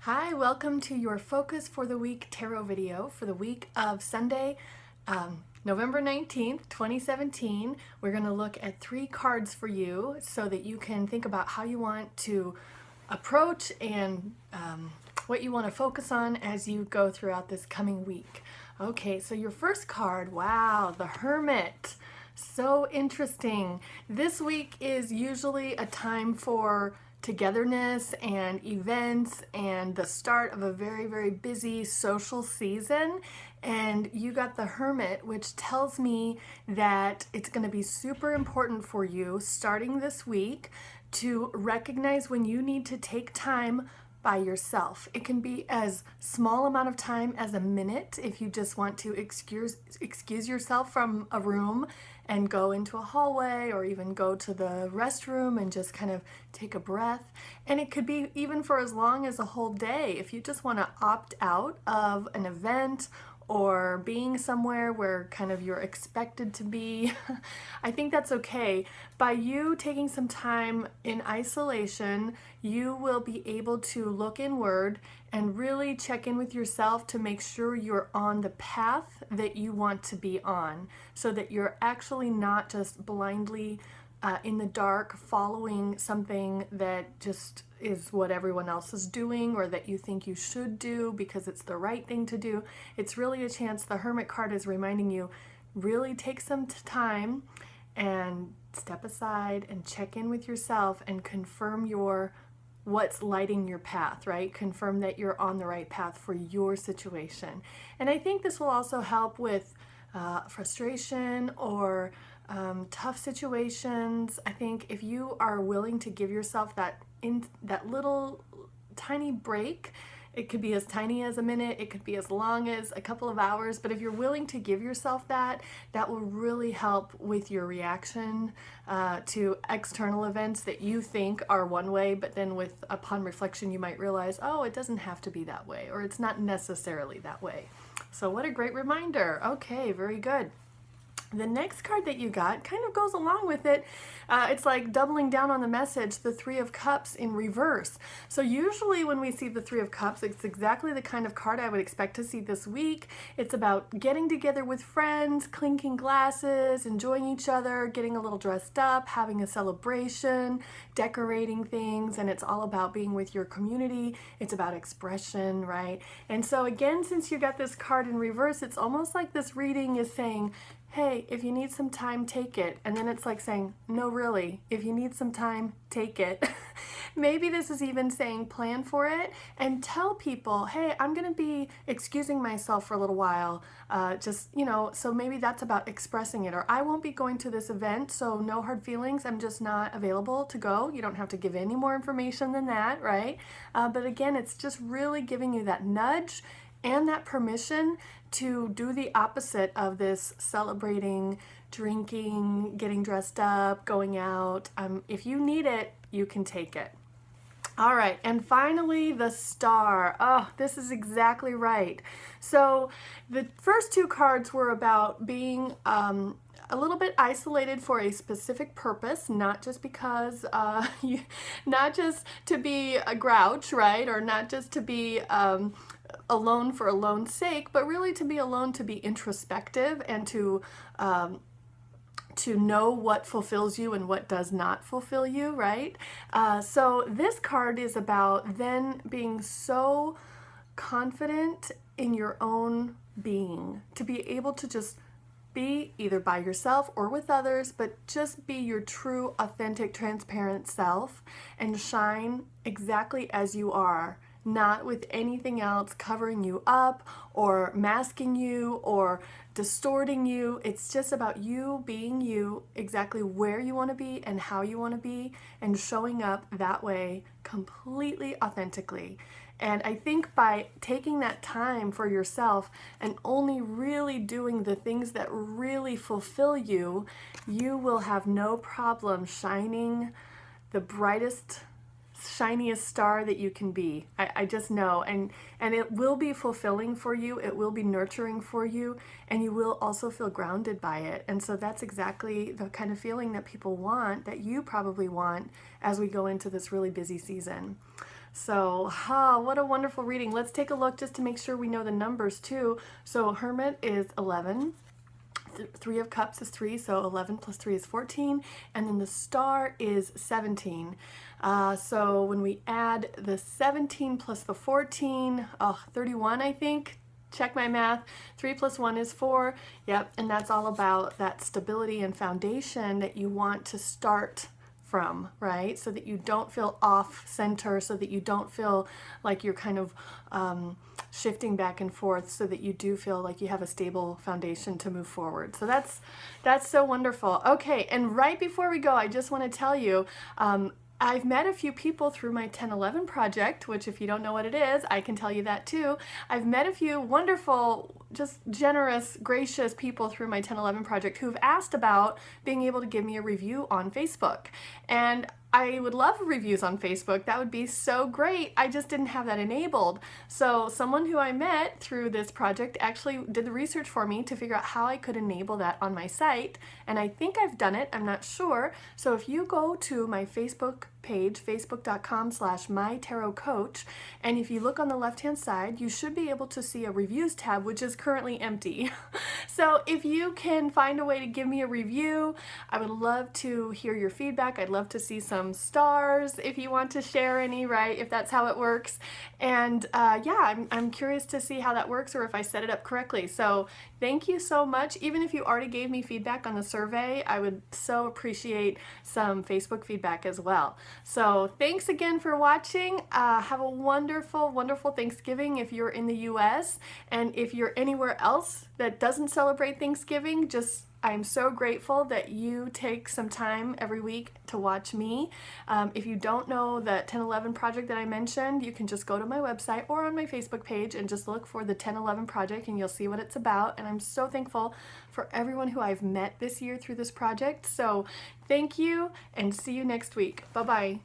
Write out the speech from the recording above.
Hi, welcome to your Focus for the Week tarot video for the week of Sunday, November 19th, 2017. We're going to look at 3 cards for you so that you can think about how you want to approach and what you want to focus on as you go throughout this coming week. Okay, so your first card, wow, the Hermit. So interesting. This week is usually a time for togetherness and events and the start of a very, very busy social season. And you got the Hermit, which tells me that it's going to be super important for you starting this week to recognize when you need to take time by yourself. It can be as small amount of time as a minute if you just want to excuse yourself from a room and go into a hallway or even go to the restroom and just kind of take a breath. And it could be even for as long as a whole day if you just want to opt out of an event or being somewhere where kind of you're expected to be. I think that's okay. By you taking some time in isolation, you will be able to look inward and really check in with yourself to make sure you're on the path that you want to be on, so that you're actually not just blindly in the dark following something that just is what everyone else is doing or that you think you should do because it's the right thing to do. It's really a chance. The Hermit card is reminding you, really take some time and step aside and check in with yourself and confirm what's lighting your path, right? Confirm that you're on the right path for your situation. And I think this will also help with frustration or tough situations. I think if you are willing to give yourself that little tiny break, it could be as tiny as a minute, it could be as long as a couple of hours, but if you're willing to give yourself that will really help with your reaction to external events that you think are one way, but then upon reflection you might realize, oh, it doesn't have to be that way, or it's not necessarily that way. So what a great reminder. Okay, very good. The next card that you got kind of goes along with it. It's like doubling down on the message, the Three of Cups in reverse. So usually when we see the Three of Cups, it's exactly the kind of card I would expect to see this week. It's about getting together with friends, clinking glasses, enjoying each other, getting a little dressed up, having a celebration, decorating things, and it's all about being with your community. It's about expression, right? And so again, since you got this card in reverse, it's almost like this reading is saying, hey, if you need some time, take it. And then it's like saying, no, really, if you need some time, take it. Maybe this is even saying plan for it and tell people, hey, I'm going to be excusing myself for a little while. So maybe that's about expressing it. Or I won't be going to this event, so no hard feelings. I'm just not available to go. You don't have to give any more information than that, right? But again, it's just really giving you that nudge and that permission to do the opposite of this celebrating, drinking, getting dressed up, going out. If you need it, you can take it. All right, and finally the Star. Oh, this is exactly right. So the first 2 cards were about being a little bit isolated for a specific purpose, not just because, not just to be a grouch, right? Or not just to be alone for alone's sake, but really to be alone, to be introspective and to know what fulfills you and what does not fulfill you, right? So this card is about then being so confident in your own being, to be able to just be either by yourself or with others, but just be your true, authentic, transparent self and shine exactly as you are, not with anything else covering you up or masking you or distorting you. It's just about you being you, exactly where you want to be and how you want to be, and showing up that way completely authentically. And I think by taking that time for yourself and only really doing the things that really fulfill you, you will have no problem shining the brightest, shiniest star that you can be. I just know. And it will be fulfilling for you. It will be nurturing for you. And you will also feel grounded by it. And so that's exactly the kind of feeling that people want, that you probably want as we go into this really busy season. So, what a wonderful reading. Let's take a look just to make sure we know the numbers too. So Hermit is 11. Three of Cups is 3, so 11 plus 3 is 14, and then the Star is 17. So when we add the 17 plus the 14, 31 I think. Check my math. 3 plus 1 is 4. Yep, and that's all about that stability and foundation that you want to start from, right? So that you don't feel off center, so that you don't feel like you're kind of shifting back and forth, so that you do feel like you have a stable foundation to move forward. So that's so wonderful. Okay, and right before we go, I just want to tell you, I've met a few people through my 1011 project, which if you don't know what it is, I can tell you that too. I've met a few wonderful, just generous, gracious people through my 1011 project who've asked about being able to give me a review on Facebook. And I would love reviews on Facebook. That would be so great. I just didn't have that enabled. So someone who I met through this project actually did the research for me to figure out how I could enable that on my site. And I think I've done it. I'm not sure. So if you go to my Facebook page, facebook.com/mytarotcoach, and if you look on the left-hand side, you should be able to see a reviews tab, which is currently empty. So if you can find a way to give me a review, I would love to hear your feedback. I'd love to see some stars if you want to share any, right? If that's how it works. And yeah, I'm curious to see how that works or if I set it up correctly. So thank you so much. Even if you already gave me feedback on the survey, I would so appreciate some Facebook feedback as well. So thanks again for watching. Have a wonderful, wonderful Thanksgiving if you're in the US. And if you're anywhere else that doesn't celebrate Thanksgiving, I'm so grateful that you take some time every week to watch me. If you don't know the 1011 project that I mentioned, you can just go to my website or on my Facebook page and just look for the 1011 project and you'll see what it's about. And I'm so thankful for everyone who I've met this year through this project. So thank you and see you next week. Bye-bye.